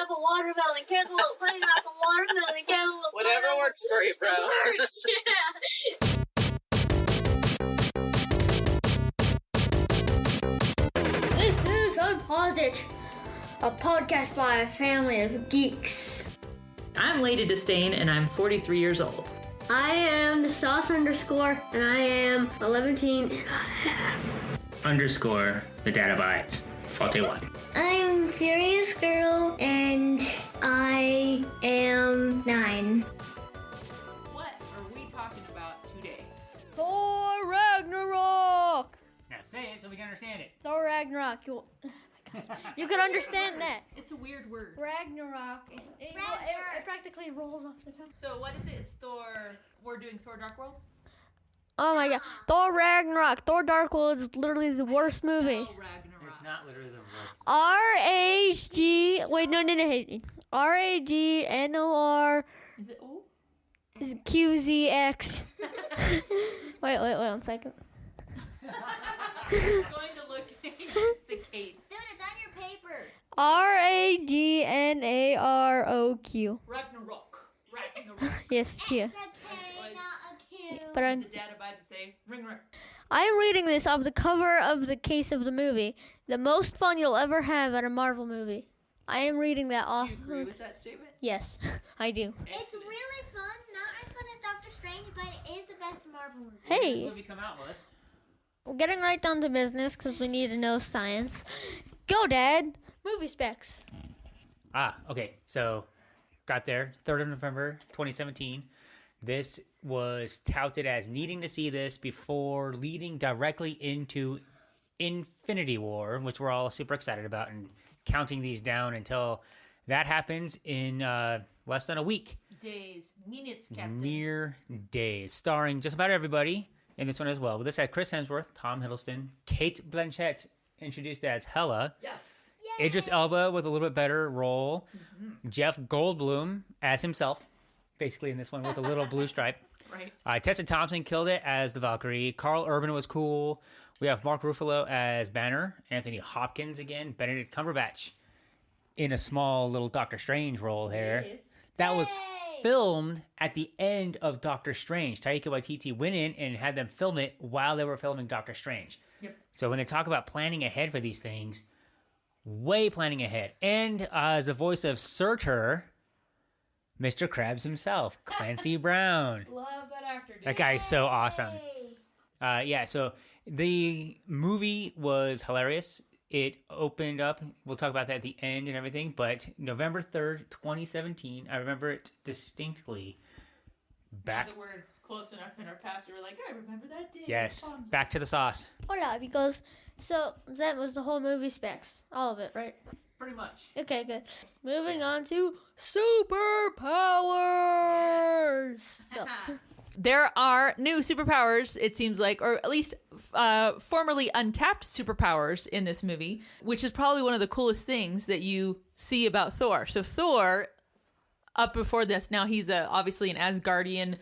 pineapple, watermelon, cantaloupe, pineapple, watermelon, cantaloupe. Whatever works for you, bro. Works, yeah. This is Unpause It, a podcast by a family of geeks. I'm Lady Disdain, and I'm 43 years old. I am the sauce underscore, and I am 11 underscore the data bytes 41. I'm Furious Girl, and I am 9. What are we talking about today? Thor Ragnarok! Now say it so we can understand it. Thor Ragnarok. You can understand that. It's a weird word. Ragnarok. It practically rolls off the tongue. So what is it? It's Thor. We're doing Thor Dark World? Oh my god. Thor Ragnarok. Thor Dark World is literally the worst movie. Ragnarok. It's not literally the worst. R-A-G... Wait, no. R-A-G-N-O-R... Is it O? Is Q-Z-X. Wait 1 second. I'm going to look against the case. Dude, it's on your paper. R-A-G-N-A-R-O-Q. Ragnarok. Yes, Q. It's But the data bytes would say ring. I am reading this off the cover of the case of the movie. The most fun you'll ever have at a Marvel movie. I am reading that off. Do you agree with that statement? Yes, I do. It's really fun, not as fun as Doctor Strange, but it is the best Marvel movie. When did Hey, this movie come out, Willis? we're getting right down to business because we need to know science. Go, Dad. Movie specs. Okay. So, got there. 3rd of November, 2017. This was touted as needing to see this before leading directly into Infinity War, which we're all super excited about and counting these down until that happens in less than a week. Days, minutes, Captain. Mere days. Starring just about everybody in this one as well. But this had Chris Hemsworth, Tom Hiddleston, Kate Blanchett introduced as Hela. Yes. Idris Elba with a little bit better role. Mm-hmm. Jeff Goldblum as himself, basically in this one with a little blue stripe. Right. Tessa Thompson killed it as the Valkyrie. Carl Urban was cool. We have Mark Ruffalo as Banner. Anthony Hopkins again. Benedict Cumberbatch in a small little Doctor Strange role there. Yes. That was filmed at the end of Doctor Strange. Taika Waititi went in and had them film it while they were filming Doctor Strange. Yep. So when they talk about planning ahead for these things, way planning ahead. And as the voice of Surtur, Mr. Krabs himself, Clancy Brown. Love that actor. Dude. That guy is so awesome. So the movie was hilarious. It opened up, we'll talk about that at the end and everything, but November 3rd, 2017, I remember it distinctly. Now that we're close enough in our past, we're like, I remember that day. Yes, back to the sauce. Hola, because so that was the whole movie specs, all of it, right? Pretty much. Okay, good. Moving on to superpowers. Go. There are new superpowers, it seems like, or at least formerly untapped superpowers in this movie, which is probably one of the coolest things that you see about Thor. So Thor, up before this, now he's obviously an Asgardian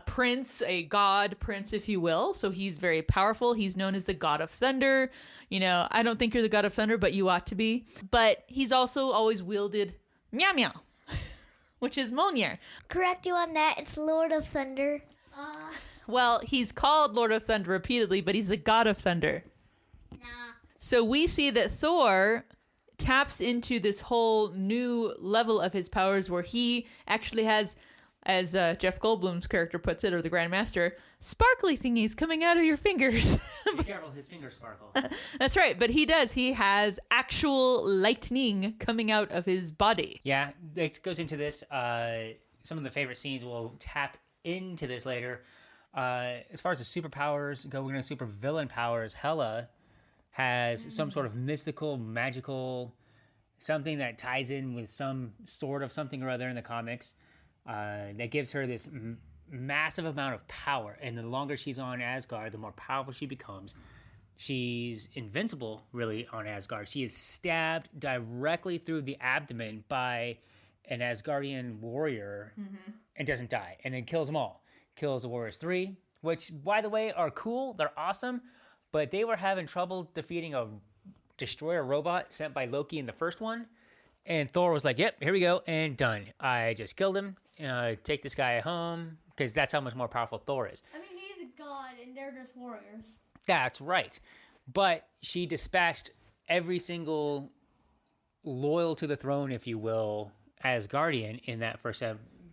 prince, a god prince, if you will. So he's very powerful. He's known as the god of thunder. You know, I don't think you're the god of thunder, but you ought to be. But he's also always wielded meow meow, which is Mjolnir. Correct you on that, it's Lord of Thunder. Well, he's called Lord of Thunder repeatedly, but he's the god of thunder. Nah. So we see that Thor taps into this whole new level of his powers where he actually has, as Jeff Goldblum's character puts it, or the Grandmaster, sparkly thingies coming out of your fingers. Be careful, his fingers sparkle. That's right, but he does. He has actual lightning coming out of his body. Yeah, it goes into this. Some of the favorite scenes will tap into this later. As far as the superpowers go, we're going to super villain powers. Hela has some sort of mystical, magical, something that ties in with some sort of something or other in the comics that gives her this massive amount of power. And the longer she's on Asgard, the more powerful she becomes. She's invincible, really, on Asgard. She is stabbed directly through the abdomen by an Asgardian warrior and doesn't die, and then kills them all. Kills the Warriors 3, which, by the way, are cool. They're awesome, but they were having trouble defeating a destroyer robot sent by Loki in the first one, And Thor was like, yep, here we go, and done. I just killed him. Take this guy home, because that's how much more powerful Thor is. I mean, he's a god, and they're just warriors. That's right. But she dispatched every single loyal to the throne, if you will, Asgardian in that first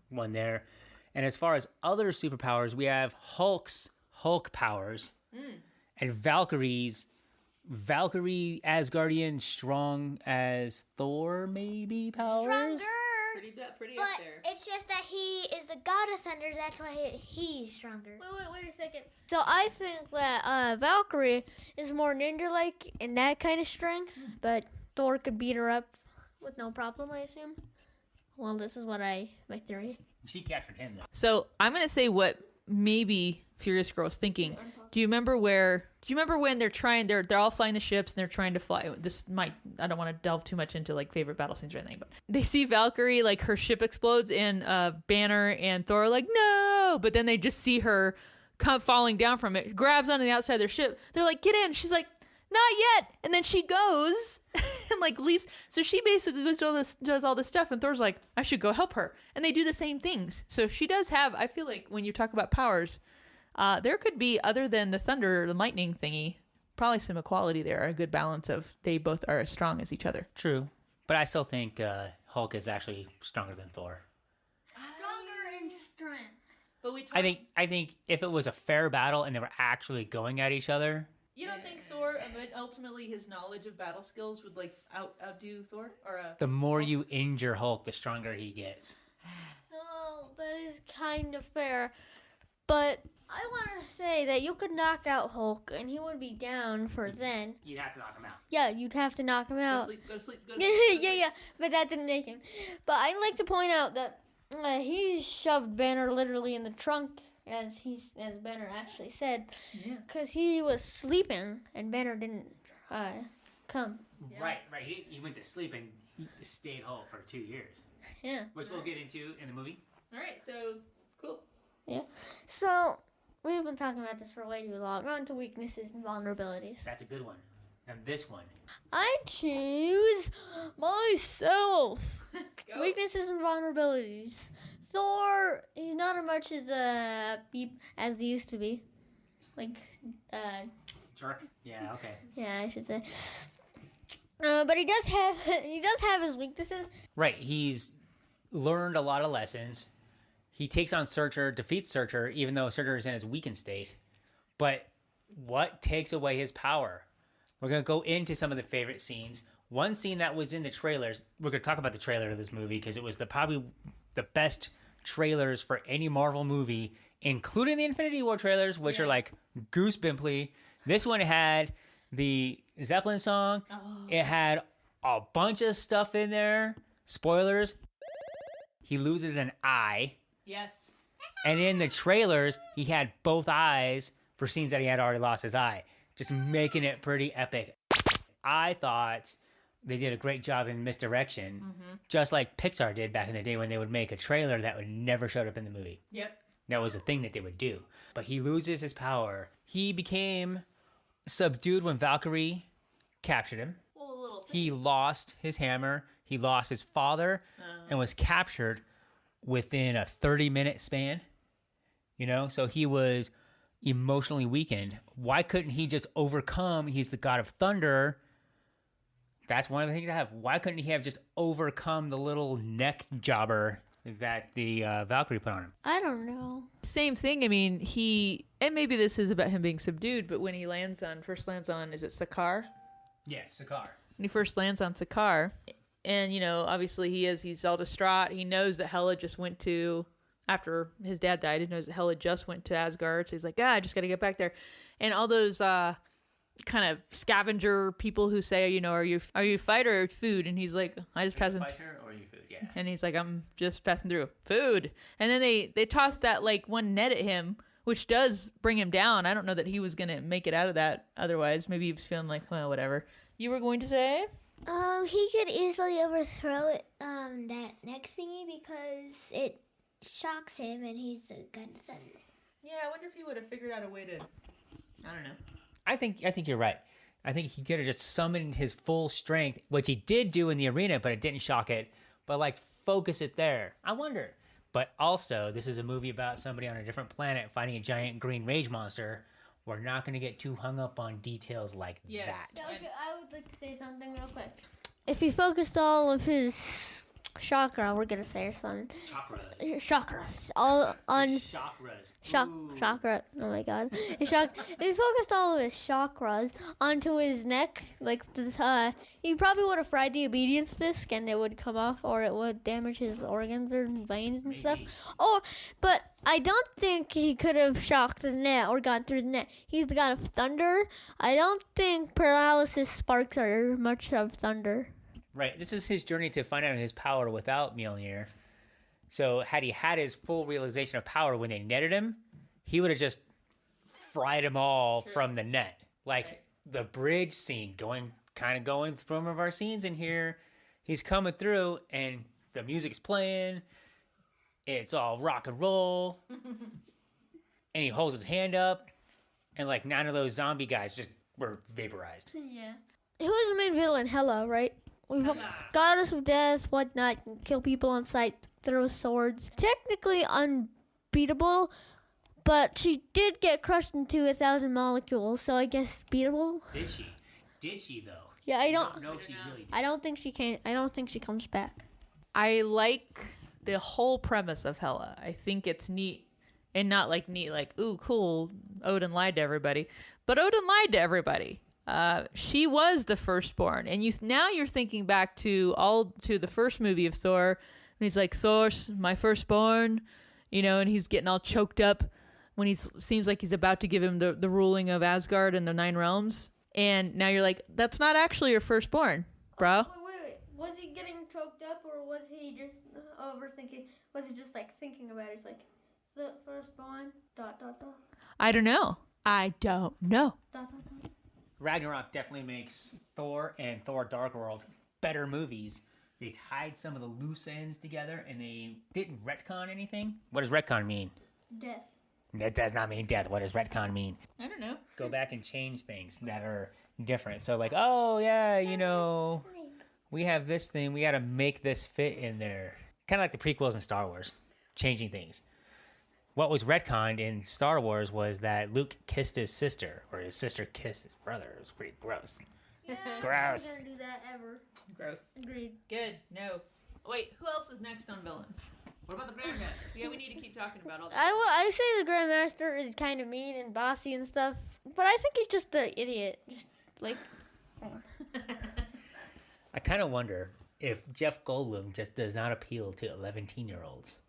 one there. And as far as other superpowers, we have Hulk's Hulk powers and Valkyrie Asgardian strong as Thor maybe powers. Stronger. Pretty But up there. it's just that he is the god of thunder. That's why he's stronger. Wait a second. So I think that Valkyrie is more ninja-like in that kind of strength, but Thor could beat her up with no problem, I assume. Well, this is my theory. She captured him, though. So I'm gonna say what maybe Furious Girl was thinking. Do you remember when they're all flying the ships and they're trying to fly? I don't want to delve too much into like favorite battle scenes or anything, but they see Valkyrie, like her ship explodes and Banner and Thor are like, no, but then they just see her come falling down from it, grabs onto the outside of their ship. They're like, get in. She's like, not yet. And then she goes and like leaps. So she basically does all this stuff. And Thor's like, I should go help her. And they do the same things. So she does have, I feel like when you talk about powers, there could be, other than the thunder, the lightning thingy, probably some equality there, a good balance of they both are as strong as each other. True. But I still think Hulk is actually stronger than Thor. Stronger in strength. But I think if it was a fair battle and they were actually going at each other. You don't think Thor, ultimately his knowledge of battle skills would like outdo Thor? The more you injure Hulk, the stronger he gets. Well, that is kind of fair. But I want to say that you could knock out Hulk and he would be down for then. You'd have to knock him out. Yeah, you'd have to knock him Go out. to sleep. Yeah, but that didn't make him. But I'd like to point out that he shoved Banner literally in the trunk, as Banner actually said, because he was sleeping and Banner didn't come. Yeah. Right. He went to sleep and stayed Hulk for 2 years. Yeah. Which we'll get into in the movie. All right, so cool. Yeah. So we've been talking about this for way too long. On to weaknesses and vulnerabilities. That's a good one. And this one. I choose myself. Go. Weaknesses and vulnerabilities. Thor, he's not as much as beep as he used to be. Like, Jerk? Yeah, okay. yeah, I should say. But he does have his weaknesses. Right, he's learned a lot of lessons. He takes on Surtur, defeats Surtur, even though Surtur is in his weakened state. But what takes away his power? We're going to go into some of the favorite scenes. One scene that was in the trailers, we're going to talk about the trailer of this movie because it was probably the best trailers for any Marvel movie, including the Infinity War trailers, which are like goosebumply. This one had the Zeppelin song. Oh. It had a bunch of stuff in there. Spoilers. He loses an eye. Yes. And in the trailers, he had both eyes for scenes that he had already lost his eye, just making it pretty epic. I thought they did a great job in misdirection, just like Pixar did back in the day when they would make a trailer that would never show up in the movie. Yep. That was a thing that they would do. But he loses his power. He became subdued when Valkyrie captured him. Well, a little thing. He lost his hammer. He lost his father and was captured within a 30-minute span. You know, so he was emotionally weakened. Why couldn't he just overcome? He's the god of thunder. That's one of the things I have. Why couldn't he have just overcome the little neck jobber that the Valkyrie put on him? I don't know. Same thing. I mean, and maybe this is about him being subdued, but when he first lands on, is it Sakaar? Yeah, Sakaar. When he first lands on Sakaar, and, you know, obviously he's all distraught. He knows that Hela just went to, after his dad died, he knows that Hela just went to Asgard. So he's like, I just got to get back there. And all those kind of scavenger people who say, you know, are you fight or food? And he's like, I just pass him. Fighter or you food, yeah. And he's like, I'm just passing through. Food. And then they toss that like one net at him, which does bring him down. I don't know that he was going to make it out of that otherwise. Maybe he was feeling like, well, whatever. You were going to say? He could easily overthrow it, that next thingy because it shocks him and he's the god of thunder. Yeah, I wonder if he would have figured out a way to, I don't know. I think you're right. I think he could have just summoned his full strength, which he did do in the arena, but it didn't shock it. But like focus it there. I wonder. But also, this is a movie about somebody on a different planet fighting a giant green rage monster. We're not going to get too hung up on details like that. Yeah, okay, I would like to say something real quick. If he focused all of his chakra, we're gonna say or something. Chakras. All on chakras. Chakra. Oh my god. If he focused all of his chakras onto his neck, like he probably would have fried the obedience disc and it would come off, or it would damage his organs or veins and stuff. Oh, but I don't think he could have shocked the net or gone through the net. He's the god of thunder. I don't think paralysis sparks are much of thunder. Right. This is his journey to find out his power without Mjolnir. So had he had his full realization of power when they netted him, he would have just fried them all from the net. Like the bridge scene, going through one of our scenes in here. He's coming through and the music's playing. It's all rock and roll. And he holds his hand up. And like 9 of those zombie guys just were vaporized. Yeah. Who was the main villain? Hela, right? Goddess of death, whatnot, kill people on sight, throw swords. Technically unbeatable, but she did get crushed into 1,000 molecules, so I guess beatable. Did she? Did she though? Yeah, I don't. No, she really did. I don't think she can. I don't think she comes back. I like the whole premise of Hela. I think it's neat, and not like neat, like ooh, cool. Odin lied to everybody, but Odin lied to everybody. She was the firstborn, and now you're thinking back to the first movie of Thor, and he's like, Thor's my firstborn, and he's getting all choked up when he seems like he's about to give him the ruling of Asgard and the 9 realms, and now you're like, that's not actually your firstborn, bro. Wait. Was he getting choked up, or was he just overthinking? Was he just like thinking about it? He's like, the firstborn, ... I don't know. Ragnarok definitely makes Thor and Thor Dark World better movies. They tied some of the loose ends together and they didn't retcon anything. What does retcon mean? Death. That does not mean death. What does retcon mean? I don't know. Go back and change things that are different. So like, oh yeah, we have this thing. We got to make this fit in there. Kind of like the prequels in Star Wars, changing things. What was retconned in Star Wars was that Luke kissed his sister, or his sister kissed his brother. It was pretty gross. Yeah, Gross. I'm not gonna do that ever. Gross. Agreed. Good. No. Wait, who else is next on villains? What about the Grandmaster? Yeah, we need to keep talking about all that. I say the Grandmaster is kind of mean and bossy and stuff, but I think he's just an idiot. Just like. I kind of wonder if Jeff Goldblum just does not appeal to 11-year-olds.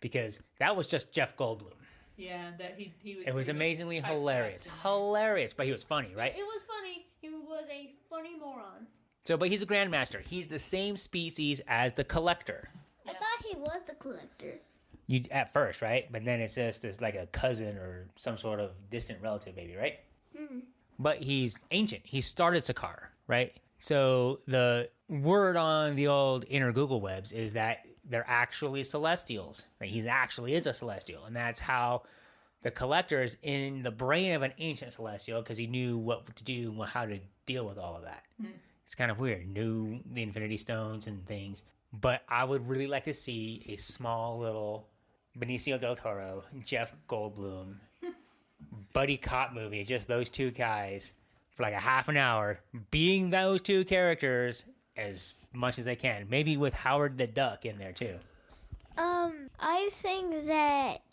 Because that was just Jeff Goldblum. Yeah, that he It was amazingly hilarious. Hilarious, but he was funny, right? It was funny. He was a funny moron. So, but he's a Grandmaster. He's the same species as the Collector. I thought he was the Collector. You at first, right? But then it's just it's like a cousin or some sort of distant relative, maybe, right? Mm. But he's ancient. He started Sakaar, right? So the word on the old inner Google webs is that they're actually Celestials. Like he actually is a Celestial, and that's how the Collector is in the brain of an ancient Celestial because he knew what to do and how to deal with all of that. Mm. It's kind of weird. Knew the Infinity Stones and things. But I would really like to see a small little Benicio del Toro, Jeff Goldblum, buddy cop movie, just those two guys for like a half an hour, being those two characters as much as they can. Maybe with Howard the Duck in there too. I think that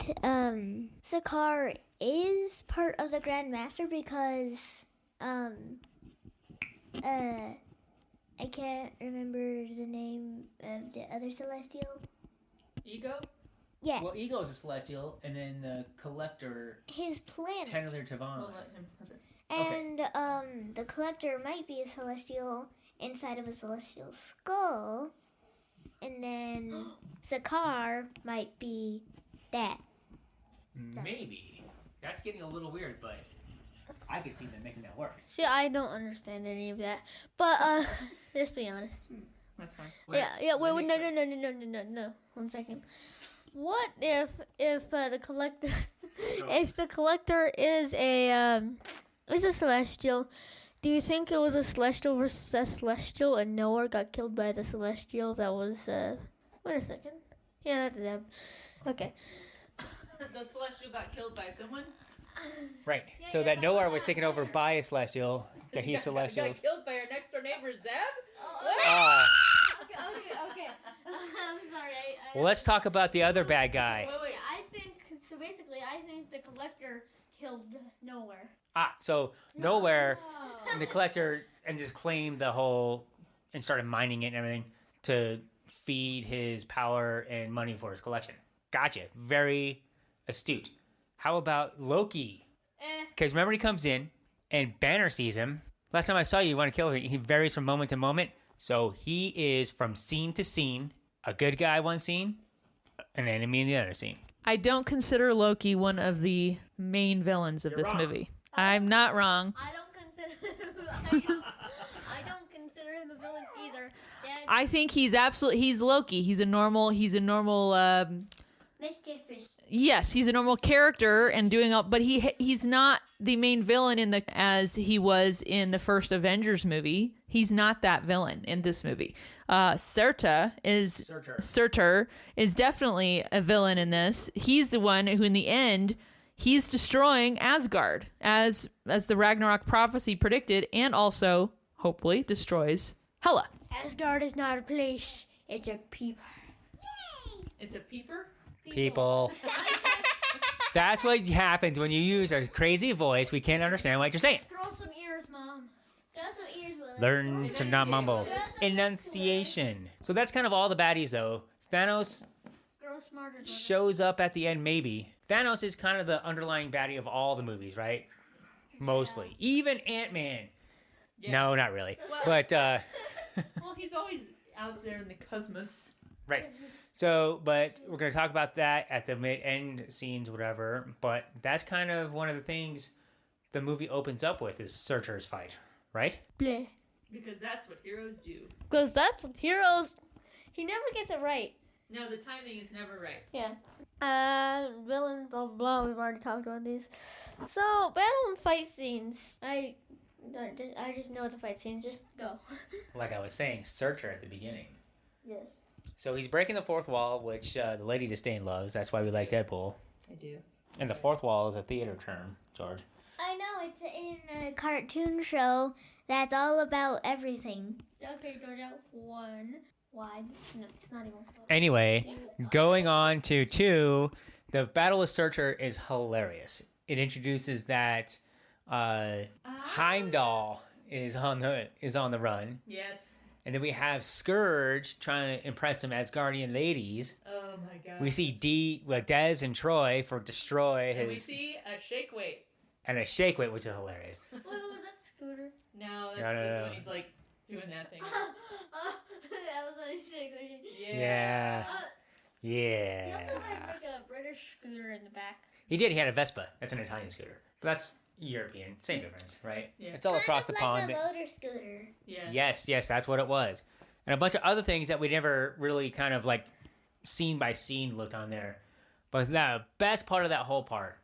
Sakaar is part of the Grandmaster because I can't remember the name of the other Celestial. Ego? Yeah. Well, Ego is a Celestial, and then the Collector, his planet. Tenor Tavon. We'll let him. Perfect. And the Collector might be a Celestial inside of a Celestial skull, and then Sakaar might be that. Maybe. That's getting a little weird, but I could see them making that work. See, I don't understand any of that. But just be honest. That's fine. Wait, no. 1 second. What if the Collector if the Collector is a Celestial, Do you think it was a Celestial versus a Celestial and Noah got killed by the Celestial that was, wait a second. Yeah, that's Zeb. Okay. The Celestial got killed by someone? Right. So that Noah was taken over by a Celestial, that he's Celestial. Got killed by our next door neighbor, Zeb? Okay. I'm sorry. Well, let's talk about the other bad guy. Wait. I think the Collector killed Nowhere. So Nowhere, the Collector, and just claimed the whole, and started mining it and everything to feed his power and money for his collection. Gotcha. Very astute. How about Loki? Because remember, he comes in and Banner sees him. Last time I saw you want to kill him. He varies from moment to moment. So he is from scene to scene, a good guy one scene, an enemy in the other scene. I don't consider Loki one of the main villains of this movie. I'm not wrong. I don't consider him a villain either. I think he's Loki. He's a normal Mischievous. yes, he's a normal character and doing all, but he's not the main villain as he was in the first Avengers movie. He's not that villain in this movie. Surtur is definitely a villain in this. He's the one who, in the end, he's destroying Asgard, as the Ragnarok prophecy predicted, and also hopefully destroys Hela. Asgard is not a place; it's a people. It's a peeper. People. That's what happens when you use a crazy voice. We can't understand what you're saying. Grow some ears, Mom. Grow some ears, Willie. Learn to not mumble. Enunciation. So that's kind of all the baddies, though. Thanos Grow smarter. shows up at the end, maybe. Thanos is kind of the underlying baddie of all the movies, right? Mostly. Even Ant-Man. Yeah. No, not really. Well- But, Well, he's always out there in the cosmos. right. So, but we're going to talk about that at the mid-end scenes, whatever. But that's kind of one of the things the movie opens up with is Surtur's fight, right? Bleh. Because that's what heroes do. Because that's what heroes. He never gets it right. No, the timing is never right. Yeah. Villain, blah, blah, blah. We've already talked about these. So, battle and fight scenes. I just know the fight scenes. Just go. Like I was saying, Surtur at the beginning. Yes. So he's breaking the fourth wall, which the Lady Disdain loves. That's why we like Deadpool. I do. And the fourth wall is a theater term, George. I know, it's in a cartoon show that's all about everything. Okay, George, out one. Why? No, it's not even close. Anyway, going on to 2, the Battle of Surtur is hilarious. It introduces that Heimdall is on the run. Yes. And then we have Scourge trying to impress some Asgardian ladies. Oh my god. We see Dez and Troy for destroy his... And we see a shake weight. And a shake weight, which is hilarious. Wait, was that Scooter? No, that's No. when he's like doing that thing. That was on his shake. Yeah. He Yeah. also had like a British scooter in the back. He did. He had a Vespa. That's an Italian scooter. But that's European. Same difference, right? Yeah. It's all across the pond. Like a motor scooter. Yeah. Yes, that's what it was. And a bunch of other things that we never really kind of like scene by scene looked on there. But the best part of that whole part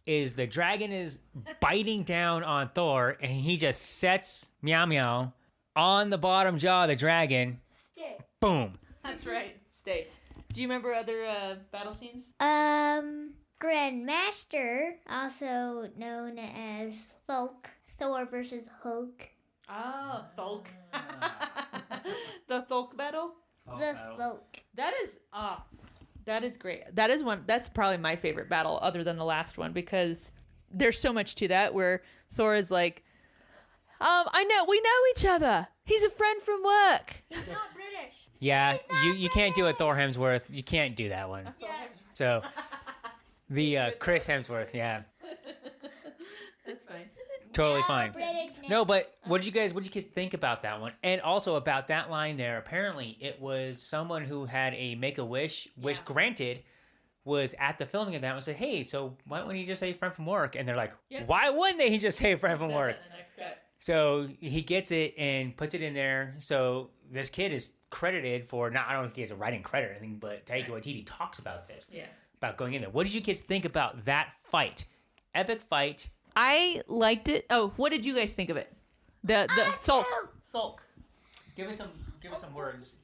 is the dragon is biting down on Thor and he just sets Meow Meow on the bottom jaw of the dragon. Stick. Boom. That's right. Stay. Do you remember other battle scenes? Grandmaster, also known as Thulk, Thor versus Hulk. Oh, Thulk. The Thulk battle? The Thulk. That is great. That's probably my favorite battle other than the last one because there's so much to that where Thor is like, we know each other. He's a friend from work. He's not British. Yeah, you can't do a Thor Hemsworth. You can't do that one. Yeah. So the Chris Hemsworth, yeah. That's fine. Totally fine. Britishness. No, but what did you guys think about that one? And also about that line there, apparently it was someone who had a Make-A-Wish, wish granted, was at the filming of that and said, hey, so why wouldn't he just say friend from work? And they're like, why wouldn't they just say friend from work? The next cut. So he gets it and puts it in there. So this kid is credited for, I don't think he has a writing credit or anything, but Taika Waititi talks about this. Yeah. About going in there. What did you kids think about that fight? Epic fight. I liked it. Oh, what did you guys think of it? The sulk. Give us some words.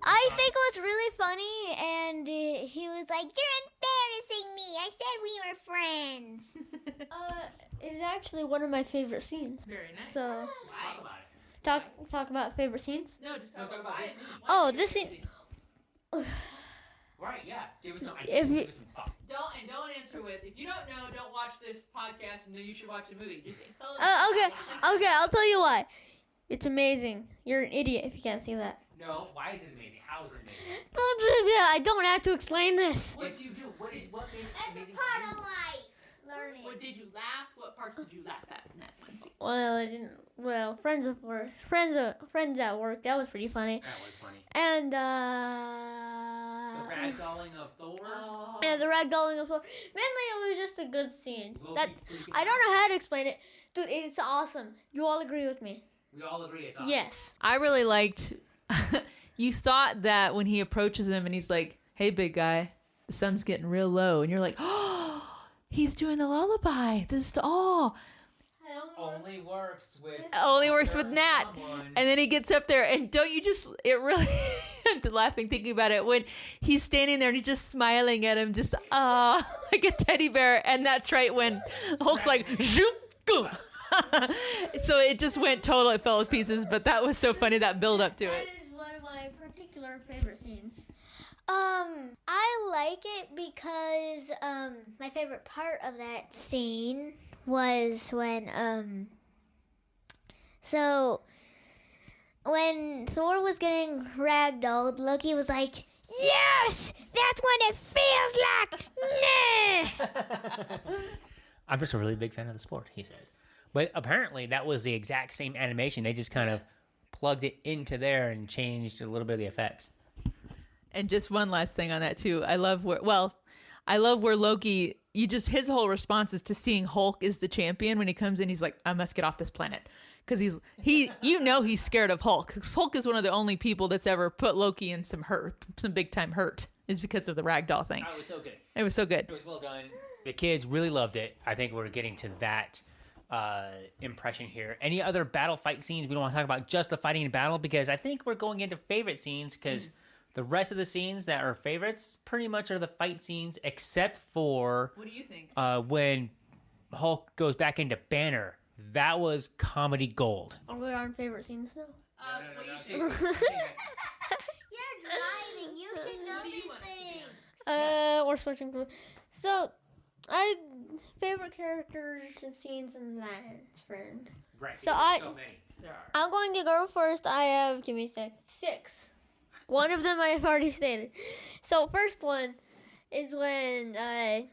I think it was really funny, and he was like, "You're embarrassing me. I said we were friends." It's actually one of my favorite scenes. Very nice. So Talk about it. talk about favorite scenes. No, just talk about this scene. Oh, this scene. Right, yeah. Give us some If you- give us some thoughts. Don't answer with, if you don't know, don't watch this podcast and then you should watch the movie. Just tell us. Okay, I'll tell you why. It's amazing. You're an idiot if you can't see that. No, why is it amazing? How is it amazing? I don't have to explain this. What did you do? What made it That's amazing? a part of life. Learning. What did you laugh? What parts did you laugh at in that one scene? Well, I didn't. Well, friends at work. That was pretty funny. That was funny. And The ragdolling of Thor. yeah, the ragdolling of Thor. Mainly, it was just a good scene. Loki That freaking I don't know how to explain it, dude. It's awesome. You all agree with me? We all agree it's awesome. Yes. I really liked. You thought that when he approaches him and he's like, "Hey, big guy, the sun's getting real low," and you're like, "Oh, he's doing the lullaby. This is Only works with Nat." someone. And then he gets up there, and don't you just? It really. I'm laughing thinking about it when he's standing there and he's just smiling at him, just like a teddy bear. And that's right when Hulk's like, "Zoop, go." So it just went total. It fell to pieces, but that was so funny, that build up to That it. is one of my particular favorite scenes. I like it because my favorite part of that scene was when when Thor was getting ragdolled, Loki was like, "Yes, that's what it feels like." Nah. I'm just a really big fan of the sport, he says. But apparently that was the exact same animation. They just kind of plugged it into there and changed a little bit of the effects. And just one last thing on that too. I love where Loki, his whole response is to seeing Hulk is the champion. When he comes in, he's like, "I must get off this planet." Because he's scared of Hulk. 'Cause Hulk is one of the only people that's ever put Loki in some big time hurt, is because of the ragdoll thing. Oh, it was so good. It was so good. It was well done. The kids really loved it. I think we're getting to that impression here. Any other battle fight scenes? We don't want to talk about just the fighting in battle, because I think we're going into favorite scenes, because the rest of the scenes that are favorites pretty much are the fight scenes, except for What do you think? when Hulk goes back into Banner. That was comedy gold. Are we on favorite scenes now? What do you think? You're driving. You should know What do you these want us to be things. on? We're switching to. So, favorite characters and scenes in that friend. Right. So I- so many. There are. I'm going to go first. I have, give me a sec, 6. One of them I have already stated. So, first one is when I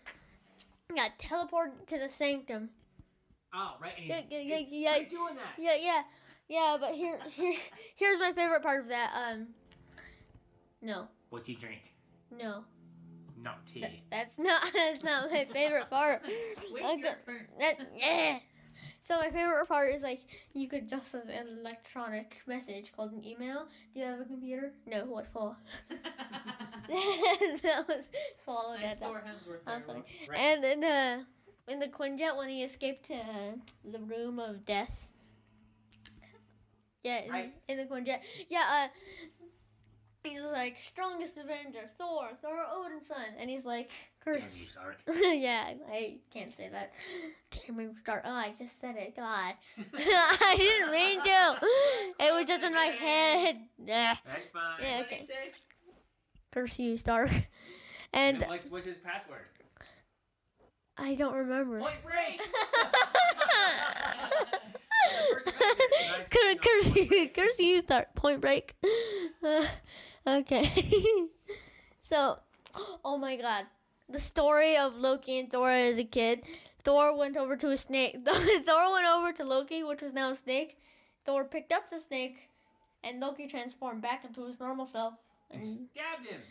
got teleported to the sanctum. Oh, right. And Yeah, he's, yeah, why yeah, are you doing that? Yeah, but here's my favorite part of that. No, What you drink? no. Not tea. That's not my favorite part. Wait, Okay. your turn. Yeah. So my favorite part is like you could just as an electronic message called an email. Do you have a computer? No. What for? That was swallowed Nice at that. Thor Hemsworth That's there, funny. Right. And in the Quinjet when he escaped to the room of death. Yeah, Right. in the Quinjet. Yeah. He's like strongest Avenger, Thor Odin's son, and he's like Damn you, curse. Stark. Yeah, I can't say that. Damn you, Stark. Oh, I just said it. God, I didn't mean to. It was just in my head. Yeah. That's fine. Yeah. What did he Okay. say? Curse you, Stark. And What's his password? I don't remember. Point Break. Curse you, Stark. Point Break. Okay. So, oh my God, the story of Loki and Thor as a kid. Thor went over to a snake. Thor went over to Loki, which was now a snake. Thor picked up the snake, and Loki transformed back into his normal self. And And, stabbed him.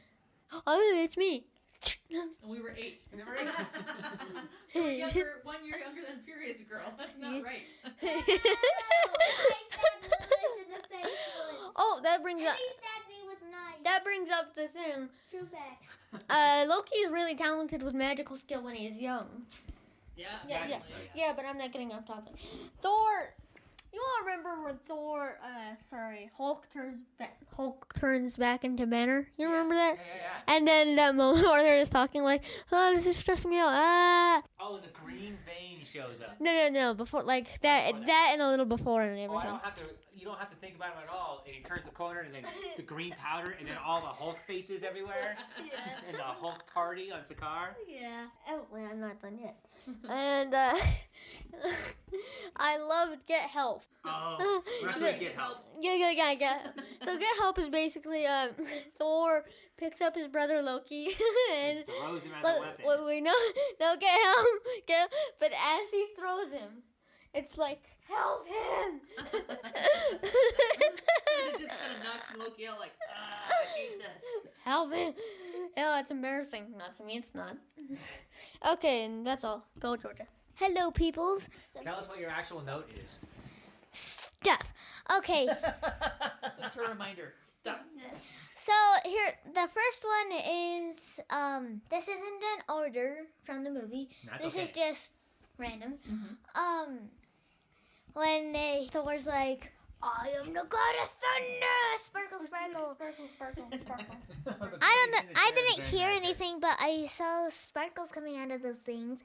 oh, it's me. And we were 8. And they were like, So we're younger, 1 year younger than Furious Girl. That's not right. Oh, that brings up. He stabbed me with knives. That brings up the thing. True facts. Loki is really talented with magical skill when he is young. Yeah. Yeah, I yeah, think so, yeah. But I'm not getting off topic. Thor You all remember when Hulk turns back into Banner? You remember that? Yeah. And then that moment where they're just talking like, oh, this is stressing me out. Ah. Oh, the green vein shows up. No. Before like that and a little before and everything. You don't have to think about him at all. And he turns the corner, and then the green powder, and then all the Hulk faces everywhere. And the Hulk party on Sakaar. Yeah. Oh, wait, I'm not done yet. And I loved Get Help. Oh, we're not doing Get Help. Yeah. So Get Help is basically Thor picks up his brother Loki and throws him as a weapon. What we know, no, Get Help. But as he throws him, it's like, help him! It just kind of knocks Loki out like, I hate that. Help him! Oh, it's embarrassing. Not to me, it's not. Okay, and that's all. Go, Georgia. Hello, peoples. Tell us what your actual note is. Stuff. Okay. That's a reminder. Stuff. So here, the first one is this isn't an order from the movie. This is just random. Mm-hmm. When Thor's like, I am the god of thunder, sparkle, sparkle. I didn't hear anything, but I saw sparkles coming out of those things.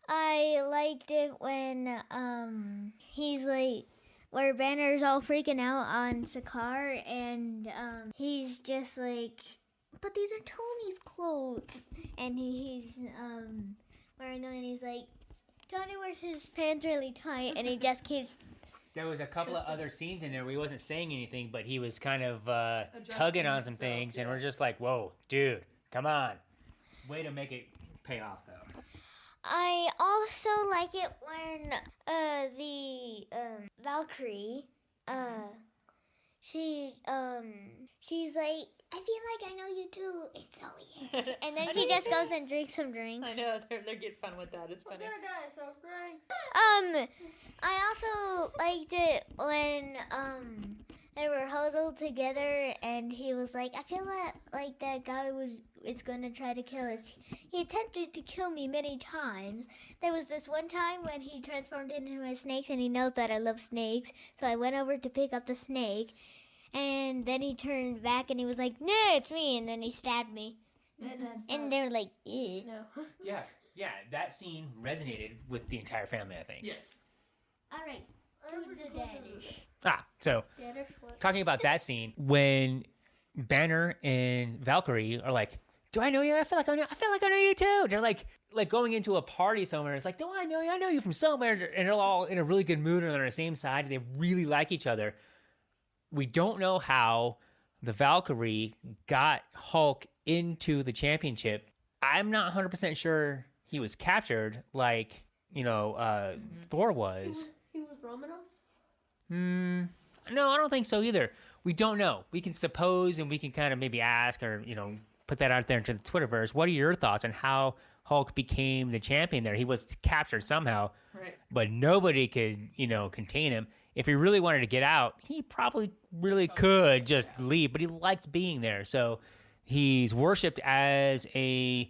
I liked it when he's like, where Banner's all freaking out on Sakaar, and he's just like, but these are Tony's clothes, and he's wearing them, and he's like, Tony wears his pants really tight, and he just keeps. There was a couple of other scenes in there where he wasn't saying anything, but he was kind of tugging on some things, and we're just like, whoa, dude, come on. Way to make it pay off, though. I also like it when the Valkyrie, she's like, I feel like I know you too. It's so weird. And then she just goes and drinks some drinks. I know, they're getting fun with that. It's funny. I'm gonna die, so drinks. I also liked it when they were huddled together, and he was like, I feel like that guy is going to try to kill us. He attempted to kill me many times. There was this one time when he transformed into a snake, and he knows that I love snakes, so I went over to pick up the snake, and then he turned back, and he was like, no, it's me, and then he stabbed me. And they were like, ew. No. Yeah, that scene resonated with the entire family, I think. Yes. All right, to the Danish. So talking about that scene, when Banner and Valkyrie are like, do I know you? I feel like I know you too. They're like going into a party somewhere. It's like, do I know you? I know you from somewhere. And they're all in a really good mood and they're on the same side. They really like each other. We don't know how the Valkyrie got Hulk into the championship. I'm not 100% sure he was captured like, Thor was. He was Romanoff? No, I don't think so either. We don't know. We can suppose, and we can kind of maybe ask or, put that out there into the Twitterverse. What are your thoughts on how Hulk became the champion there? He was captured somehow, right? But nobody could, contain him. If he really wanted to get out, he probably really could just leave, but he likes being there. So he's worshipped as the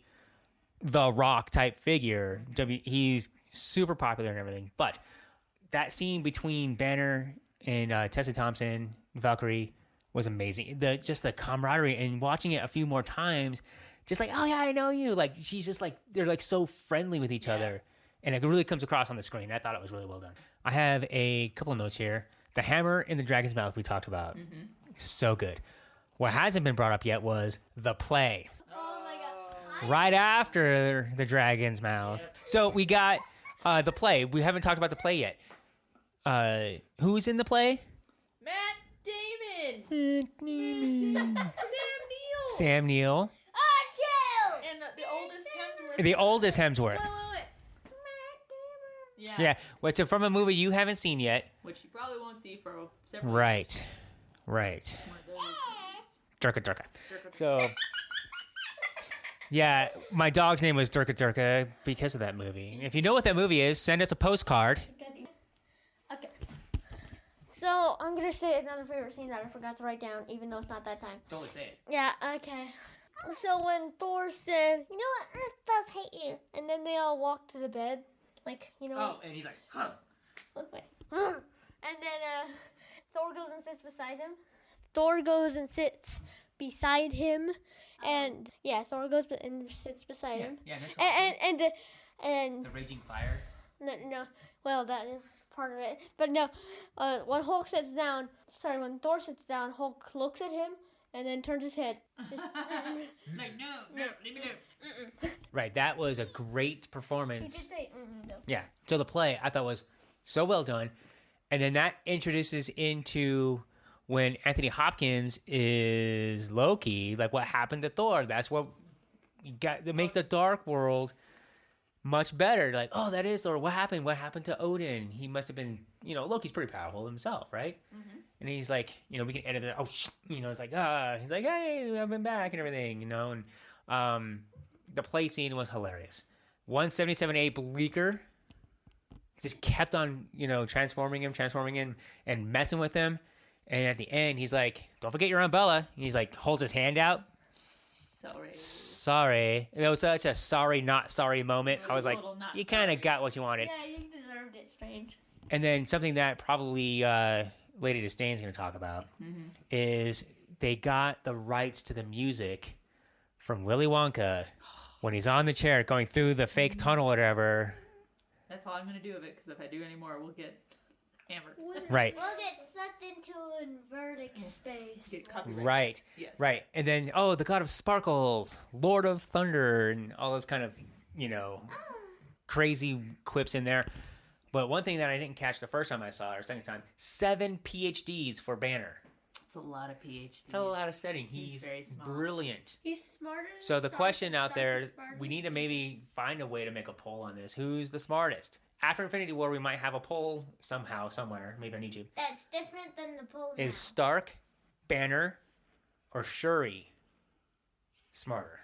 Rock type figure. He's super popular and everything. But that scene between Banner and Tessa Thompson, Valkyrie, was amazing. Just the camaraderie, and watching it a few more times, just like, oh yeah, I know you. Like, she's just like, they're like so friendly with each other. And it really comes across on the screen. I thought it was really well done. I have a couple of notes here. The hammer in the dragon's mouth we talked about. Mm-hmm. So good. What hasn't been brought up yet was the play. Oh my god. Right after the dragon's mouth. Yep. So we got the play. We haven't talked about the play yet. Who's in the play? Matt Damon. Sam Neill. Achoo! And the oldest Hemsworth. The oldest Hemsworth. Wait. Yeah. Well, it's from a movie you haven't seen yet. Which you probably won't see for several years. Right. Durka. So, yeah, my dog's name was Durka because of that movie. If you know what that movie is, send us a postcard. Okay. So, I'm going to say another favorite scene that I forgot to write down, even though it's not that time. Totally say it. Yeah, okay. So, when Thor said, you know what, Earth does hate you. And then they all walked to the bed. like, you know. Oh, and he's like, huh. Wait. And then Thor goes and sits beside him. Thor goes and sits beside him, and Thor goes and sits beside him. Yeah, that's And the raging fire. no, well, that is part of it. But no, when Thor sits down, Hulk looks at him and then turns his head. Just, Like, no, leave me alone. Right, that was a great he did performance. say, no. Yeah. So the play I thought was so well done, and then that introduces into when Anthony Hopkins is Loki, like what happened to Thor. That's what you got that makes the Dark World much better. Like, oh, that is Thor. What happened? What happened to Odin? He must have been, Loki's pretty powerful himself, right? Mm-hmm. And he's like, we can edit it. Oh, it's like, he's like, hey, I've been back and everything, and the play scene was hilarious. 177A Bleecker just kept on, transforming him and messing with him. And at the end, he's like, don't forget your umbrella. And he's like, holds his hand out. Sorry. And it was such a sorry, not sorry moment. I was like, you kind of got what you wanted. Yeah, you deserved it, Strange. And then something that probably Lady Disdain's going to talk about is they got the rights to the music from Willy Wonka when he's on the chair going through the fake tunnel or whatever. That's all I'm going to do of it, because if I do any more, we'll get hammered. Right. We'll get sucked into inverted space. Right. Yes. Right. And then, the God of Sparkles, Lord of Thunder, and all those kind of, crazy quips in there. But one thing that I didn't catch the first time I saw it, or second time, 7 PhDs for Banner. It's a lot of PhDs. It's a lot of studying. He's very smart. Brilliant. He's smarter than So the question out there, Spartacus. we need to maybe find a way to make a poll on this. Who's the smartest? After Infinity War, we might have a poll somehow, somewhere, maybe on YouTube. That's different than the poll. Is Stark, Banner, or Shuri smarter?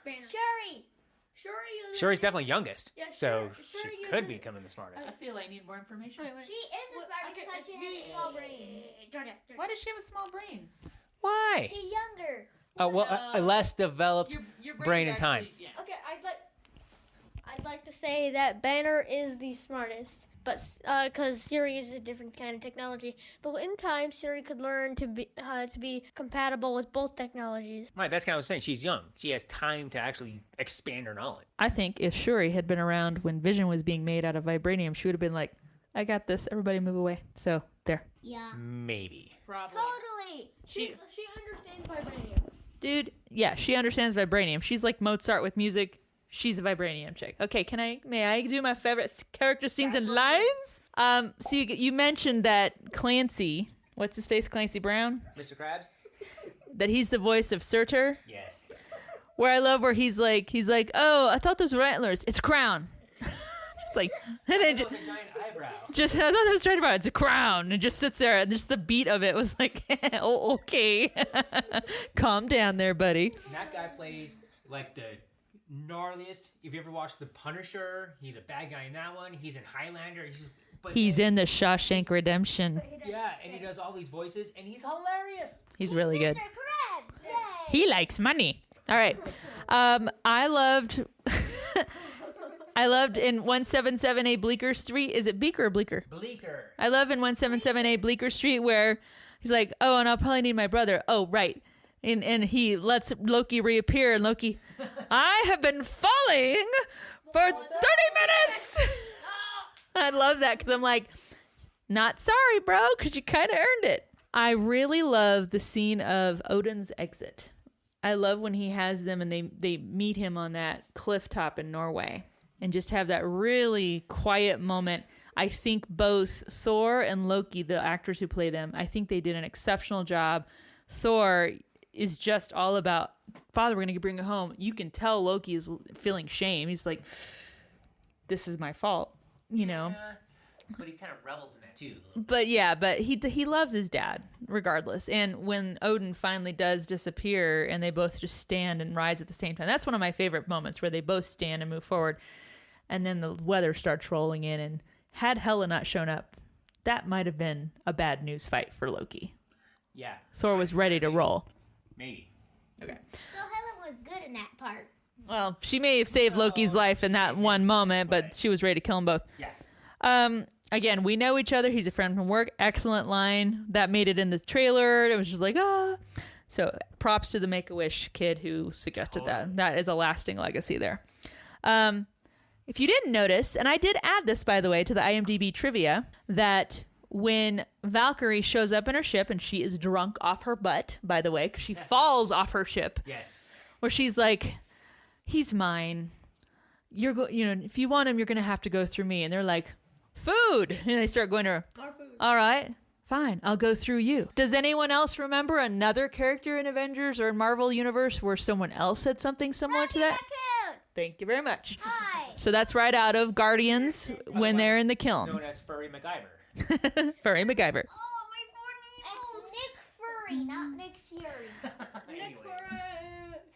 Shuri's definitely youngest, Yeah, so Shuri she is could a- be coming the smartest. I feel I need more information. She is the smartest because she has a small brain. Why does she have a small brain? Why? She's younger. A less developed Your brain and time. actually- Yeah. Okay, I'd like to say that Banner is the smartest, but because Siri is a different kind of technology. But in time, Siri could learn to be compatible with both technologies. Right, that's kind of what I was saying. She's young. She has time to actually expand her knowledge. I think if Shuri had been around when Vision was being made out of vibranium, she would have been like, I got this. Everybody move away. So, there. Yeah. Maybe. Probably. Totally. She understands vibranium. Dude, yeah, she understands vibranium. She's like Mozart with music. She's a vibranium chick. Okay, may I do my favorite character scenes and lines? So you mentioned that Clancy, what's his face, Clancy Brown? Mr. Krabs? That he's the voice of Surtur. Yes. Where I love where he's like, oh, I thought those were antlers. It's a crown. It's like, and then With a giant eyebrow. I thought that was trying to it's a crown. And just sits there, and just the beat of it was like, oh, okay. Calm down there, buddy. And that guy plays like the gnarliest. If you ever watched The Punisher, he's a bad guy in that one. He's in Highlander. He's in the Shawshank Redemption. Yeah, and he does all these voices, and he's hilarious. He's really good. Mr. Krabs. Yay. He likes money. All right. I loved in 177A Bleecker Street. Is it Beaker or Bleecker? Bleecker. I love in 177A Bleecker Street where he's like, oh, and I'll probably need my brother. Oh, right. And he lets Loki reappear, and Loki, I have been falling for 30 minutes. I love that because I'm like, not sorry, bro, because you kind of earned it. I really love the scene of Odin's exit. I love when he has them and they meet him on that cliff top in Norway and just have that really quiet moment. I think both Thor and Loki, the actors who play them, I think they did an exceptional job. Thor is just all about, Father, we're going to bring you home. You can tell Loki is feeling shame. He's like, this is my fault, you know? But he kind of revels in that too. But he loves his dad regardless. And when Odin finally does disappear and they both just stand and rise at the same time, that's one of my favorite moments where they both stand and move forward. And then the weather starts rolling in, and had Hela not shown up, that might have been a bad news fight for Loki. Yeah. Thor was ready to roll. Maybe. Okay. So Helen was good in that part. Well, she may have saved Loki's life in that one moment, but she was ready to kill them both. Yeah. Again, we know each other. He's a friend from work. Excellent line. That made it in the trailer. It was just like, ah. So props to the Make-A-Wish kid who suggested that. That is a lasting legacy there. If you didn't notice, and I did add this, by the way, to the IMDb trivia, that when Valkyrie shows up in her ship, and she is drunk off her butt, by the way, because she falls off her ship. Yes. Where she's like, he's mine. If you want him, you're going to have to go through me. And they're like, food. And they start going to her. All right, fine. I'll go through you. Does anyone else remember another character in Avengers or in Marvel Universe where someone else said something similar to that? Thank you very much. Hi. So that's right out of Guardians when they're in the kiln. Known as Furry MacGyver. Furry MacGyver. Oh, my It's Nick Fury, not Nick Fury.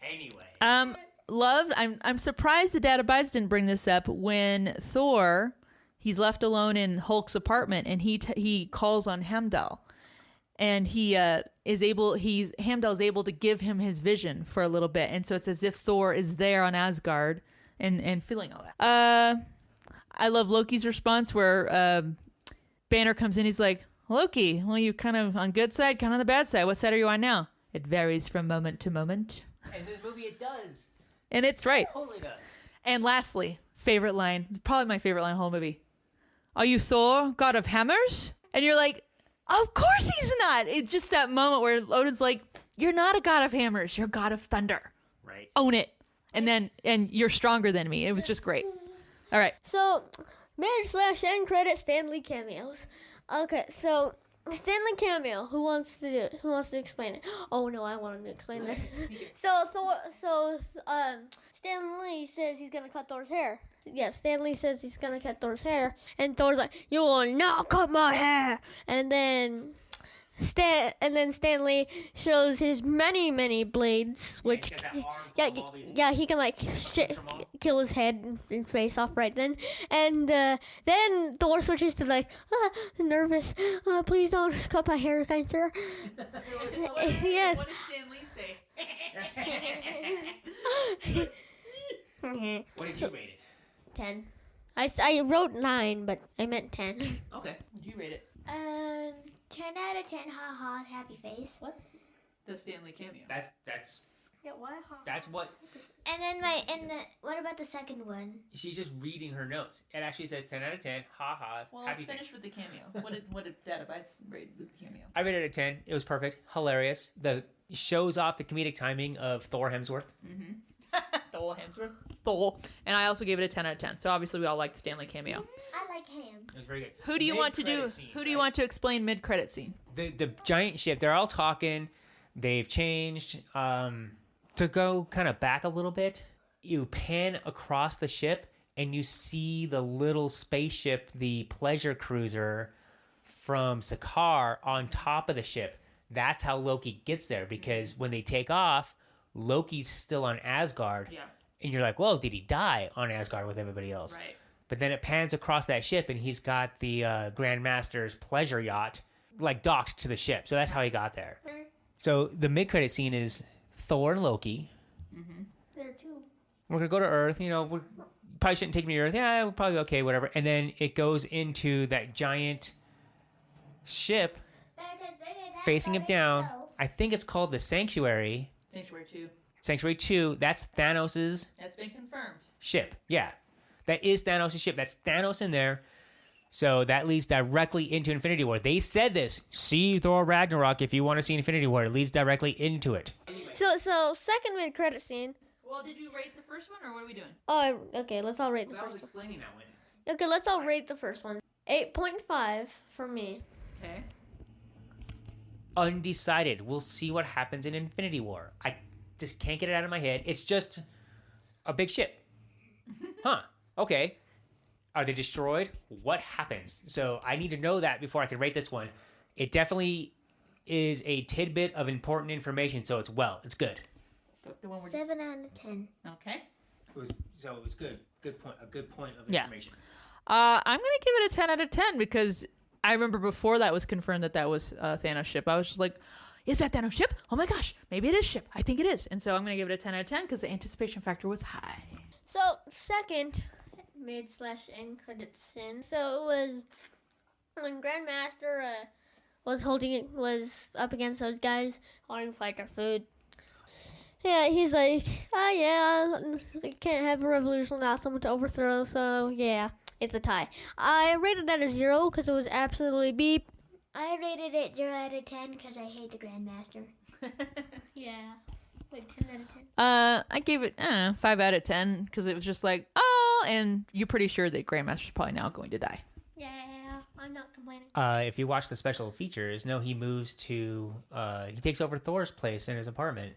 Anyway. Loved. I'm surprised the Dad Abides didn't bring this up when Thor, he's left alone in Hulk's apartment, and he calls on Heimdall, and Heimdall's able to give him his vision for a little bit, and so it's as if Thor is there on Asgard and feeling all that. I love Loki's response where Banner comes in. He's like, Loki, well, you kind of on good side, kind of on the bad side. What side are you on now? It varies from moment to moment. In this movie, it does. And it's right. It totally does. And lastly, favorite line, probably my favorite line in the whole movie. Are you Thor, god of hammers? And you're like, of course he's not. It's just that moment where Odin's like, you're not a god of hammers. You're a god of thunder. Right. Own it. And you're stronger than me. It was just great. All right. So, mid/end credit Stanley cameos. Okay, so Stanley cameo. Who wants to do it? Who wants to explain it? Oh no, I want him to explain this. Stanley says he's gonna cut Thor's hair. Yeah, Stanley says he's gonna cut Thor's hair, and Thor's like, "You will not cut my hair." And then Stanley shows his many blades, which he can like kill his head and face off right then. And then Thor switches to like, nervous. Please don't cut my hair, kind sir. Yes. What does Stanley say? What did you rate it? 10. I wrote 9, but I meant 10. Okay. Would you rate it? 10 out of 10, ha-ha, happy face. What? The Stanley cameo. That's Yeah, why? that's what And then what about the second one? she's just reading her notes. It actually says 10 out of 10. Ha ha. Well, happy let's finish face. with the cameo. What did Dad Abides rate with the cameo? I rated it a 10. It was perfect. Hilarious. The shows off the comedic timing of Thor Hemsworth. Thor Hemsworth. Thor. And I also gave it a 10 out of 10. So obviously we all liked Stanley cameo. I like him. It was very good. Who do you want to do? Mid-credit scene, Who do you right? want to explain mid-credit scene? The giant ship, they're all talking. They've changed. To go kind of back a little bit, you pan across the ship and you see the little spaceship, the pleasure cruiser from Sakaar on top of the ship. That's how Loki gets there, because when they take off, Loki's still on Asgard. Yeah. And you're like, whoa, did he die on Asgard with everybody else? Right. But then it pans across that ship, and he's got the Grandmaster's pleasure yacht, like, docked to the ship. So that's how he got there. So the mid-credit scene is Thor and Loki. There too. We're going to go to Earth. You know, we probably shouldn't take me to Earth. Yeah, we're probably okay, whatever. And then it goes into that giant ship facing him down. I think it's called the Sanctuary. Sanctuary 2. Sanctuary 2. That's Thanos' That's been confirmed. ship. Yeah. That is Thanos' ship. That's Thanos in there. So that leads directly into Infinity War. They said this. See Thor Ragnarok if you want to see Infinity War. It leads directly into it. So second mid-credit scene. Well, did you rate the first one, or what are we doing? Oh, okay. Let's all rate the I was first one. explaining that one. Okay, let's all rate the first one. 8.5 for me. Okay. Undecided. We'll see what happens in Infinity War. I just can't get it out of my head. It's just a big ship. Huh. Okay. Are they destroyed? What happens? So I need to know that before I can rate this one. It definitely is a tidbit of important information, so it's good. The one we're 7 out of 10. Okay. It was good. Good point. A good point of Yeah. information. I'm going to give it a 10 out of 10 because I remember before that was confirmed that was Thanos' ship. I was just like, is that Thanos' ship? Oh my gosh, maybe it is ship. I think it is. And so I'm going to give it a 10 out of 10 because the anticipation factor was high. So second mid/end credit scene. So it was when Grandmaster was up against those guys wanting to fight their food. Yeah, he's like, I can't have a revolution without someone to overthrow, so yeah, it's a tie. I rated that a 0 because it was absolutely beep. I rated it 0 out of 10 because I hate the Grandmaster. Yeah, like 10 out of 10. I gave it 5 out of 10 because it was just like, oh, and you're pretty sure that Grandmaster's probably now going to die. Yeah, I'm not complaining. If you watch the special features, he moves to, he takes over Thor's place in his apartment.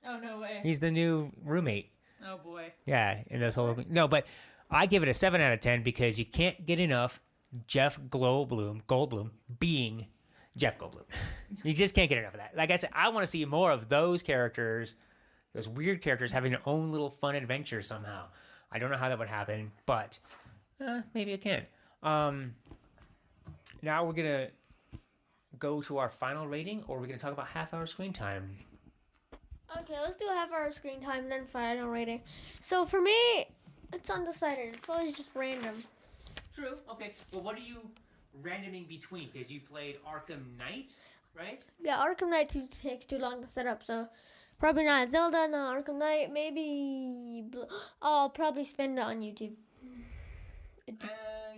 Oh, no way. He's the new roommate. Oh, boy. Yeah, in this whole thing. No, but I give it a 7 out of 10 because you can't get enough Jeff Goldblum being Jeff Goldblum. You just can't get enough of that. Like I said, I want to see more of those characters, those weird characters having their own little fun adventure somehow. I don't know how that would happen, but maybe it can. Now we're going to go to our final rating, or we're going to talk about half-hour screen time. Okay, let's do half-hour screen time, then final rating. So for me, it's undecided. It's always just random. True. Okay. Well, what are you randoming between? Because you played Arkham Knight, right? Yeah, Arkham Knight takes too long to set up, so probably not Zelda, not Arkham Knight. Maybe I'll probably spend it on YouTube.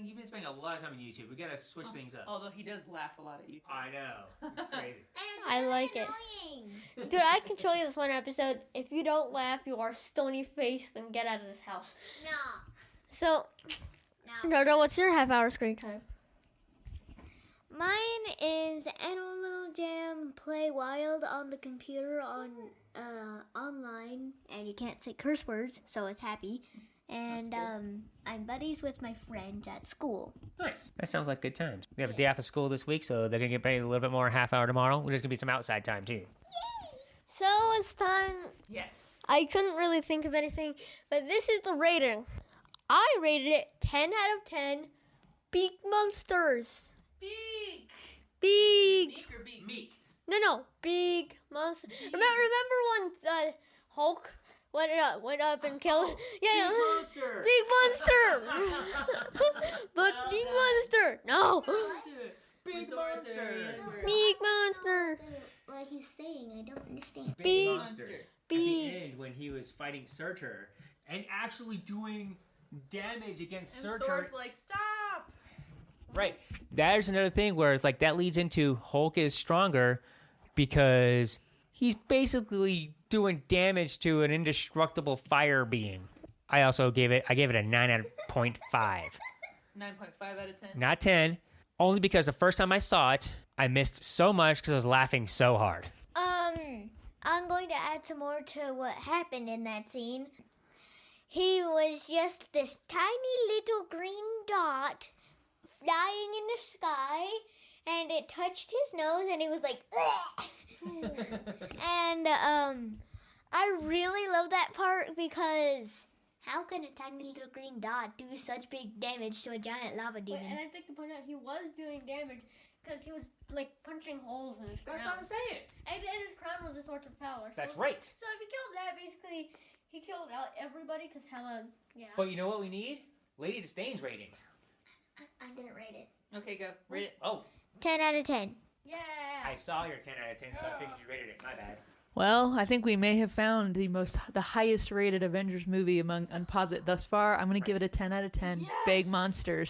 You've been spending a lot of time on YouTube. We gotta switch things up. Although he does laugh a lot at YouTube. I know. It's crazy. I like it. Dude, I can show you this one episode. If you don't laugh, you are stony-faced and get out of this house. No. So, Dodo, what's your half-hour screen time? Mine is Animal Jam Play Wild on the computer on online, and you can't say curse words, so it's happy. And I'm buddies with my friends at school. Nice. That sounds like good times. We have a day off of school this week, so they're going to get paid a little bit more half hour tomorrow. There's going to be some outside time, too. So, it's time. Yes. I couldn't really think of anything, but this is the rating. I rated it 10 out of 10. Beak monsters. Beak. Big. Meek or beak? Meek. No. Big monster. Remember when Hulk went up and killed? Yeah. Monster. Big monster. But big monster. No. Big monster. Big monster. What he's saying, I don't understand. Big monster. At Big. the end, when he was fighting Surtur and actually doing damage against And Surtur. Thor's like, stop. Right. There's another thing where it's like that leads into Hulk is stronger because he's basically doing damage to an indestructible fire being. I gave it a 9.5. 9.5 out of 10. Not 10. Only because the first time I saw it, I missed so much because I was laughing so hard. I'm going to add some more to what happened in that scene. He was just this tiny little green dot flying in the sky, and it touched his nose, and he was like, and I really love that part because how can a tiny little green dot do such big damage to a giant lava demon? And I think to point out, he was doing damage because he was like punching holes in his crown. That's what I'm saying. And his crown was a source of power. That's right. So if he killed that, basically, he killed out everybody because Hela, yeah. But you know what we need? Lady Disdain's rating. I didn't rate it. Okay, go. Rate it. Oh, 10 out of 10. Yeah. I saw your 10 out of 10, so I figured you rated it. My bad. Well, I think we may have found the highest rated Avengers movie among Unposit thus far. I'm going to give it a 10 out of 10. Yes! Big monsters.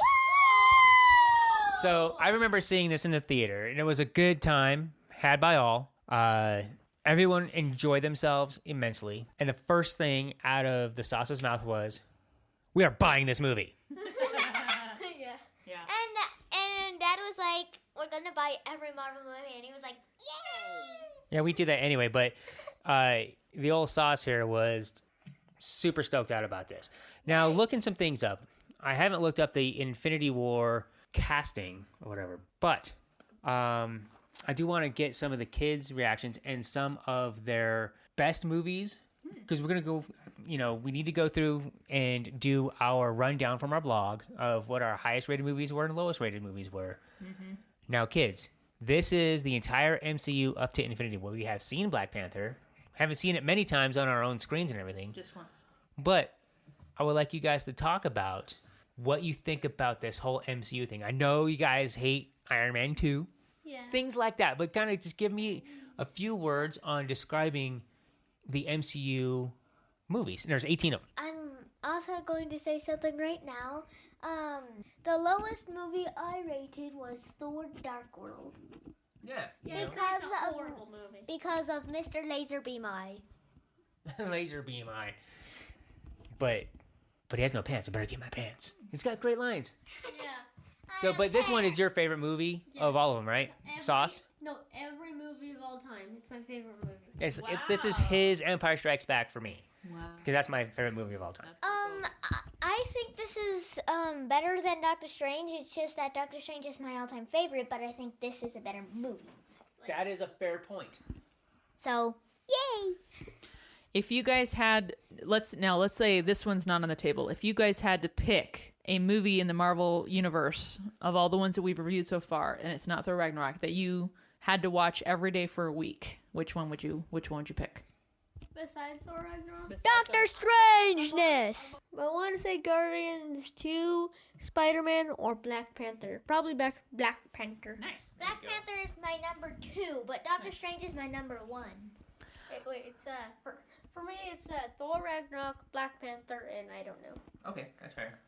So I remember seeing this in the theater, and it was a good time had by all. Everyone enjoyed themselves immensely. And the first thing out of the sauce's mouth was, we are buying this movie. Yeah. And Dad was like, we're going to buy every Marvel movie. And he was like, yay! Yeah, we do that anyway, but the old sauce here was super stoked out about this. Now, looking some things up. I haven't looked up the Infinity War casting or whatever, but I do want to get some of the kids' reactions and some of their best movies, because we're going to go, we need to go through and do our rundown from our blog of what our highest rated movies were and lowest rated movies were. Mm-hmm. Now, kids, this is the entire MCU up to Infinity War. We have seen Black Panther, haven't seen it many times on our own screens and everything. Just once. But I would like you guys to talk about what you think about this whole MCU thing. I know you guys hate Iron Man 2, things like that, but kind of just give me a few words on describing the MCU movies. And there's 18 of them. I'm also going to say something right now. The lowest movie I rated was Thor Dark World. Yeah. Because of Mr. Laserbeam Eye. Laser beam eye. But he has no pants. I better get my pants. He's got great lines. Yeah. So, but this one is your favorite movie of all of them, right? Sauce? No, every movie of all time. It's my favorite movie. This is his Empire Strikes Back for me. Wow. Because that's my favorite movie of all time. I think this is better than Doctor Strange. It's just that Doctor Strange is my all-time favorite, but I think this is a better movie. That is a fair point. So, yay! If you guys had, let's say this one's not on the table. If you guys had to pick a movie in the Marvel universe of all the ones that we've reviewed so far, and it's not Thor Ragnarok, that you had to watch every day for a week, which one would you pick? Besides Thor Ragnarok? Doctor Strangeness! I want to say Guardians 2, Spider-Man, or Black Panther. Probably Black Panther. Nice. Black Panther is my number 2, but Doctor Strange is my number 1. Wait, it's for me it's Thor Ragnarok, Black Panther, and I don't know. Okay, that's fair.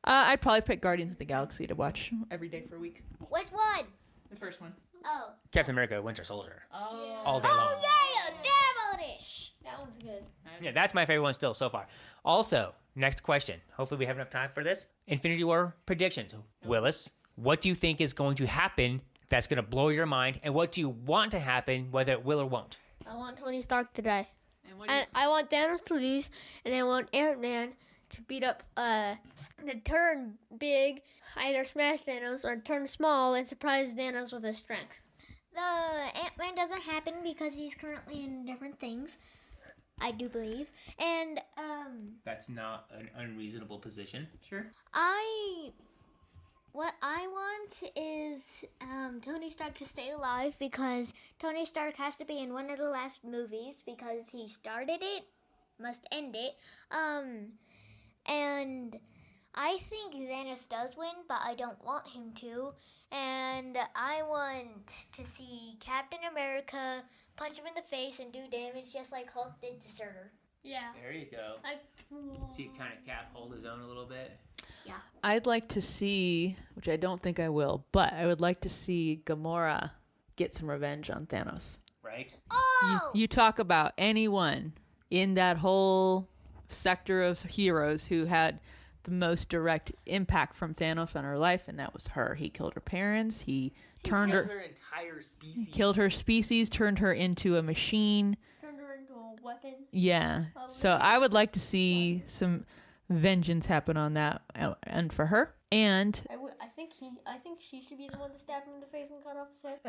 I'd probably pick Guardians of the Galaxy to watch every day for a week. Which one? The first one. Oh. Captain America, Winter Soldier. Oh. All day long. Oh, yeah! Damn on it! That one's good. Yeah, that's my favorite one still so far. Also, next question. Hopefully we have enough time for this. Infinity War predictions. Willis, what do you think is going to happen that's going to blow your mind? And what do you want to happen, whether it will or won't? I want Tony Stark to die. And I want Thanos to lose, and I want Ant-Man to beat up, to turn big, either smash Thanos or turn small and surprise Thanos with his strength. The Ant-Man doesn't happen because he's currently in different things, I do believe. And, That's not an unreasonable position. Sure. what I want is Tony Stark to stay alive because Tony Stark has to be in one of the last movies because he started it, must end it. And I think Thanos does win, but I don't want him to. And I want to see Captain America punch him in the face and do damage just like Hulk did to Surtur. Yeah. There you go. See kind of Cap hold his own a little bit. Yeah. I'd like to see, which I don't think I will, but I would like to see Gamora get some revenge on Thanos. Right? Oh! You talk about anyone in that whole sector of heroes who had the most direct impact from Thanos on her life, and that was her. He killed her parents. He turned her entire species. killed her species, turned her into a machine. Turned her into a weapon. Yeah. So I would like to see some vengeance happen on that, and for her. And I think she should be the one to stab him in the face and cut off his head.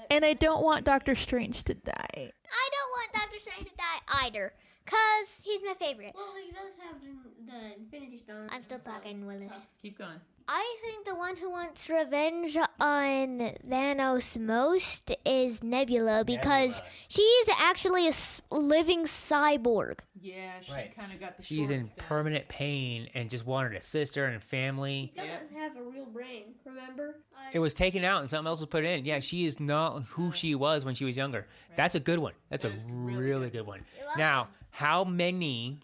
and I don't want Doctor Strange to die. I don't want Doctor Strange to die either, because he's my favorite. Well, he does have the Infinity Stone. I'm still talking, Willis. Keep going. I think the one who wants revenge on Thanos most is Nebula because she's actually a living cyborg. Yeah, she Right. kind of got the. She's in shorts down. permanent pain and just wanted a sister and family. He doesn't have a real brain, remember? It was taken out and something else was put in. Yeah, she is not who she was when she was younger. That's a good one. That's a really good one. Now, how many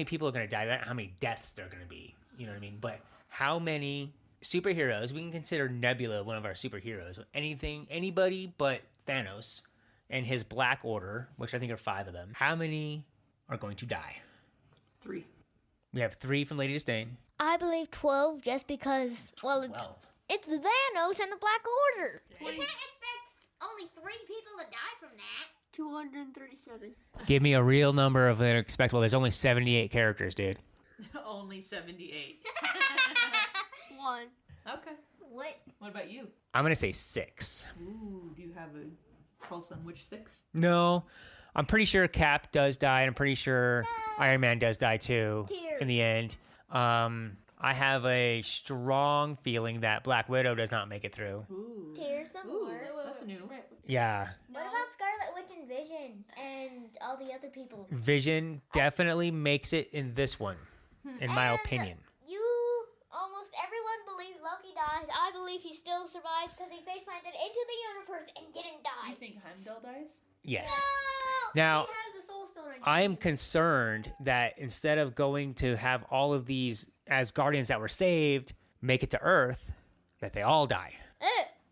people are going to die? Not how many deaths there are going to be. You know what I mean? But how many superheroes, we can consider Nebula one of our superheroes. Anybody but Thanos and his Black Order, which I think are 5 of them. How many are going to die? 3. We have 3 from Lady Disdain. I believe 12 just because, well, 12. it's Thanos and the Black Order. You can't expect only 3 people to die from that. 237. Give me a real number of the expectable. There's only 78 characters, dude. Only 78. 1. Okay. What? What about you? I'm going to say 6. Ooh, do you have a pulse on which 6? No. I'm pretty sure Cap does die, and I'm pretty sure Iron Man does die too in the end. I have a strong feeling that Black Widow does not make it through. Ooh. Tears some Ooh, more. that's new. Yeah. What about Scarlet Witch and Vision and all the other people? Vision definitely makes it in this one, in my And opinion. You dies. I believe he still survives because he face planted into the universe and didn't die. You think Heimdall dies? Yes. No! Now, He has the soul stone. I am concerned that instead of going to have all of these Asgardians that were saved make it to Earth, that they all die.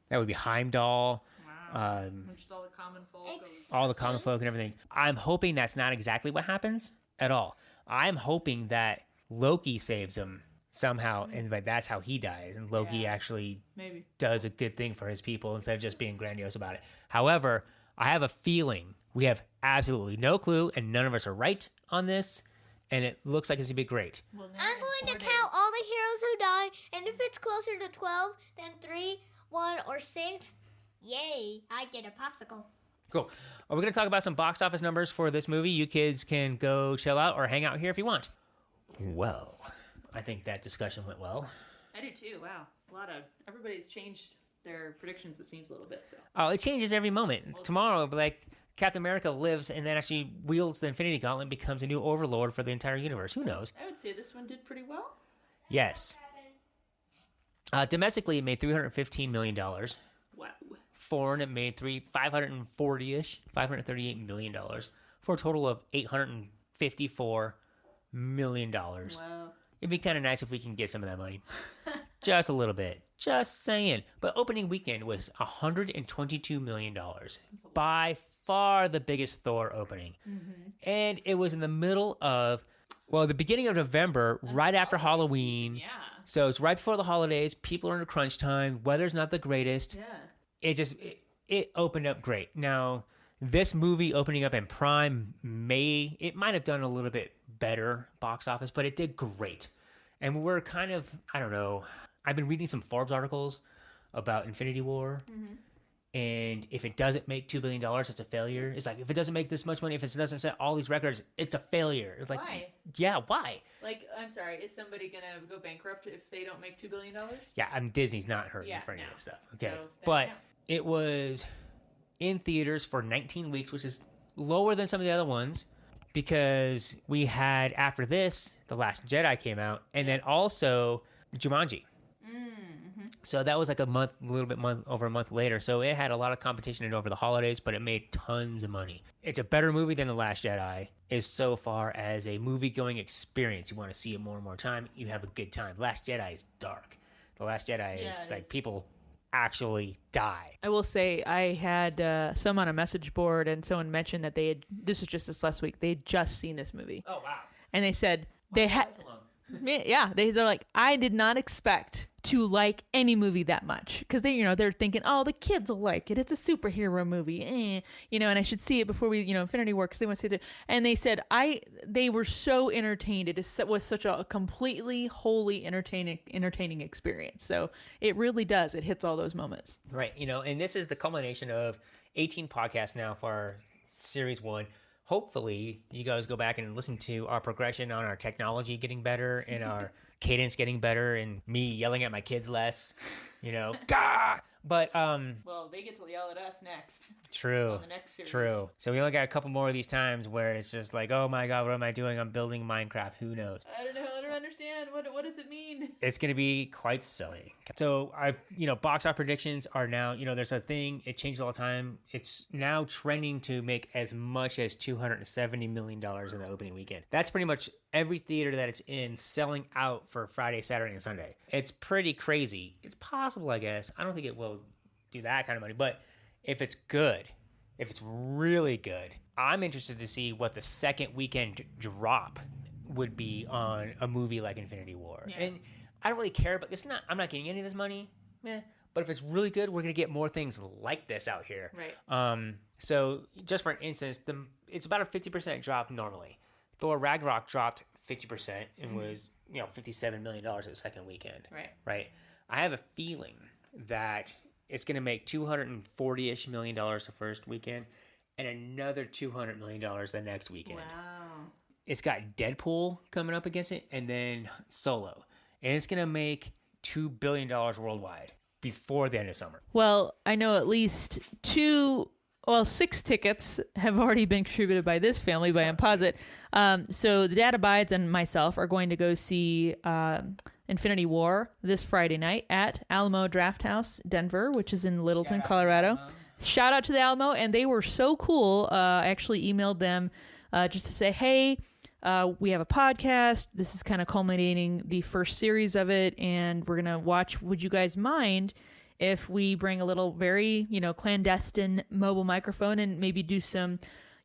That would be Heimdall, Which all the common folk. all the common folk and everything. I'm hoping that's not exactly what happens at all. I'm hoping that Loki saves him somehow, and that's how he dies. And Loki actually maybe does a good thing for his people instead of just being grandiose about it. However, I have a feeling we have absolutely no clue, and none of us are right on this. And it looks like it's going to be great. Well, I'm going to count all the heroes who die, and if it's closer to 12 than 3, 1, or 6, yay, I get a popsicle. Cool. We're going to talk about some box office numbers for this movie. You kids can go chill out or hang out here if you want. Well, I think that discussion went well. I do too. Wow, everybody's changed their predictions. It seems a little bit so. Oh, it changes every moment. Tomorrow, it'll be like Captain America lives and then actually wields the Infinity Gauntlet and becomes a new overlord for the entire universe. Who knows? I would say this one did pretty well. Yes. Domestically, it made $315 million. Wow. Foreign, it made $538 million for a total of $854 million. Wow. It'd be kind of nice if we can get some of that money. Just a little bit. Just saying. But opening weekend was $122 million. By far the biggest Thor opening. Mm-hmm. And it was in the middle of, the beginning of November, right after Halloween. Yeah. So it's right before the holidays. People are in crunch time. Weather's not the greatest. Yeah. It opened up great. Now, this movie opening up in Prime it might have done a little bit better box office, but it did great. And we're kind of, I don't know, I've been reading some Forbes articles about Infinity War. Mm-hmm. And if it doesn't make $2 billion, it's a failure. It's like, if it doesn't make this much money, if it doesn't set all these records, it's a failure. It's like, why? Yeah, why? Like, I'm sorry, is somebody going to go bankrupt if they don't make $2 billion? Yeah, Disney's not hurting for any of this stuff. Okay. So but it was in theaters for 19 weeks, which is lower than some of the other ones because we had, after this, The Last Jedi came out, and then also Jumanji. So that was like over a month later. So it had a lot of competition over the holidays, but it made tons of money. It's a better movie than The Last Jedi is so far as a movie-going experience. You want to see it more and more time, you have a good time. Last Jedi is dark. The Last Jedi is like people actually die. I will say I had some on a message board, and someone mentioned that this was just this last week, they had just seen this movie. Oh, wow. And they said they had... Yeah, they're like, I did not expect to like any movie that much because they're thinking, oh, the kids will like it. It's a superhero movie, and I should see it before we, Infinity War because they want to see it. And they said they were so entertained. It was such a completely, wholly entertaining experience. So it really does. It hits all those moments. Right. And this is the culmination of 18 podcasts now for Series 1. Hopefully, you guys go back and listen to our progression on our technology getting better and our cadence getting better and me yelling at my kids less, Gah! But well, they get to yell at us next. True. On the next series. True. So we only got a couple more of these times where it's just like, oh my God, what am I doing? I'm building Minecraft. Who knows? I don't know. I don't understand. What does it mean? It's going to be quite silly. So box office predictions are now, there's a thing, it changes all the time. It's now trending to make as much as $270 million in the opening weekend. That's pretty much every theater that it's in selling out for Friday, Saturday, and Sunday. It's pretty crazy. It's possible, I guess. I don't think it will do that kind of money, but if it's good, if it's really good, I'm interested to see what the second weekend drop would be on a movie like Infinity War. Yeah. And I don't really care, but I'm not getting any of this money. But if it's really good, we're going to get more things like this out here. Right. So just for instance, it's about a 50% drop normally. Thor Ragnarok dropped 50% and was, $57 million the second weekend. Right. I have a feeling that it's going to make $240-ish million the first weekend and another $200 million the next weekend. Wow. It's got Deadpool coming up against it and then Solo. And it's going to make $2 billion worldwide before the end of summer. Well, I know at least 6 tickets have already been contributed by this family by Imposit. So the Dad Abides and myself are going to go see Infinity War this Friday night at Alamo Drafthouse, Denver, which is in Littleton, Colorado. Shout out to the Alamo, and they were so cool. I actually emailed them just to say, hey, we have a podcast. This is kind of culminating the first series of it, and we're going to watch. Would you guys mind if we bring a little very, clandestine mobile microphone and maybe do some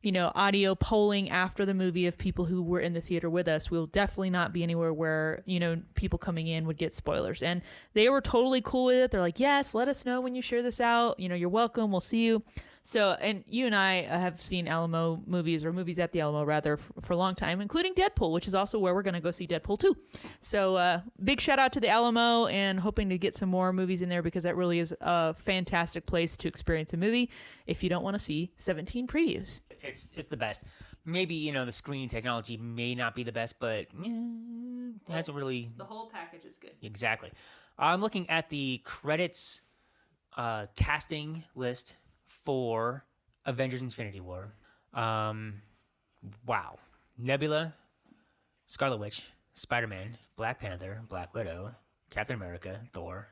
audio polling after the movie of people who were in the theater with us? We'll definitely not be anywhere where, people coming in would get spoilers. And they were totally cool with it. They're like, yes, let us know when you share this out. You're welcome. We'll see you. So, and you and I have seen Alamo movies, or movies at the Alamo rather, for a long time, including Deadpool, which is also where we're going to go see Deadpool 2. So big shout out to the Alamo, and hoping to get some more movies in there, because that really is a fantastic place to experience a movie if you don't want to see 17 previews. It's the best. Maybe, the screen technology may not be the best, but that's a really... The whole package is good. Exactly. I'm looking at the credits casting list for Avengers Infinity War. Wow. Nebula, Scarlet Witch, Spider-Man, Black Panther, Black Widow, Captain America, Thor,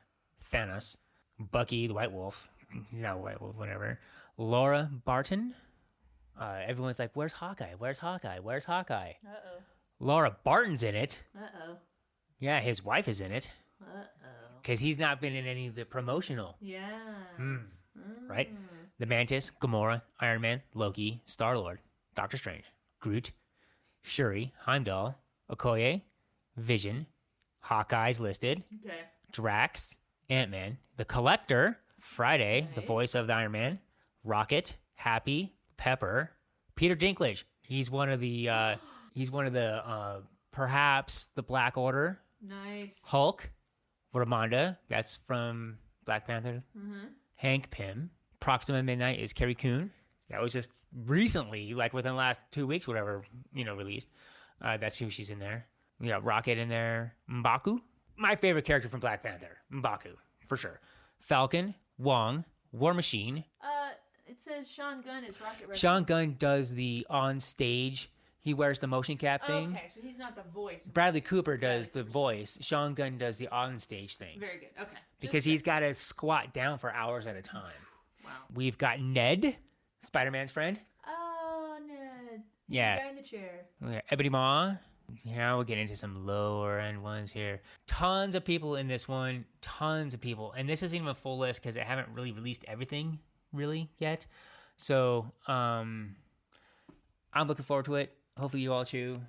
Thanos, Bucky the White Wolf, not White Wolf, whatever, Laura Barton. Everyone's like, where's Hawkeye? Where's Hawkeye? Where's Hawkeye? Uh-oh. Laura Barton's in it. Uh-oh. Yeah, his wife is in it. Uh-oh. Because he's not been in any of the promotional. Yeah. Right? The Mantis, Gamora, Iron Man, Loki, Star-Lord, Doctor Strange, Groot, Shuri, Heimdall, Okoye, Vision, Hawkeye's listed, Okay. Drax, Ant-Man, The Collector, Friday, Nice. the voice of the Iron Man, Rocket, Happy, Pepper, Peter Dinklage. He's one of the perhaps the Black Order. Nice. Hulk, Ramonda, that's from Black Panther. Mm-hmm. Hank Pym. Proxima Midnight is Carrie Coon. That was just recently, like within the last 2 weeks, whatever, released. That's who she's in there. We got Rocket in there. M'Baku. My favorite character from Black Panther. M'Baku, for sure. Falcon, Wong, War Machine. It says Sean Gunn is Rocket Raccoon. Sean Gunn does the on stage. He wears the motion cap thing. Okay, so he's not the voice. Bradley Cooper does the voice. Sean Gunn does the on stage thing. Very good. Okay. Because he's got to squat down for hours at a time. Wow. We've got Ned, Spider-Man's friend. Oh, Ned. Yeah. The guy in the chair. We got Ebony Maw. Now we'll get into some lower end ones here. Tons of people in this one. Tons of people. And this isn't even a full list because they haven't really released everything really yet. So I'm looking forward to it. Hopefully you all too.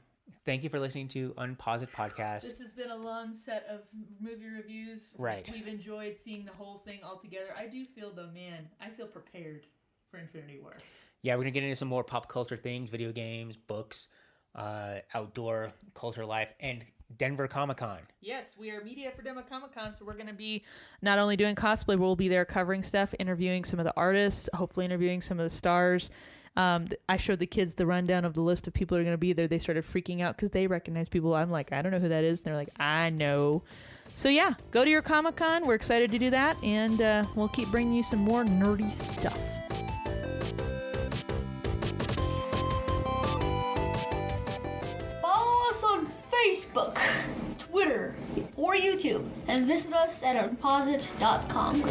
Thank you for listening to Unpause It Podcast. This has been a long set of movie reviews. Right. We've enjoyed seeing the whole thing all together. I do feel, though, man, I feel prepared for Infinity War. Yeah, we're going to get into some more pop culture things, video games, books, outdoor culture life, and Denver Comic-Con. Yes, we are media for Denver Comic-Con, so we're going to be not only doing cosplay, but we'll be there covering stuff, interviewing some of the artists, hopefully interviewing some of the stars. I showed the kids the rundown of the list of people who are going to be there. They started freaking out because they recognize people. I'm like, I don't know who that is. And they're like, I know. So yeah, go to your Comic-Con. We're excited to do that. And we'll keep bringing you some more nerdy stuff. Follow us on Facebook, Twitter, or YouTube, and visit us at unpausit.com.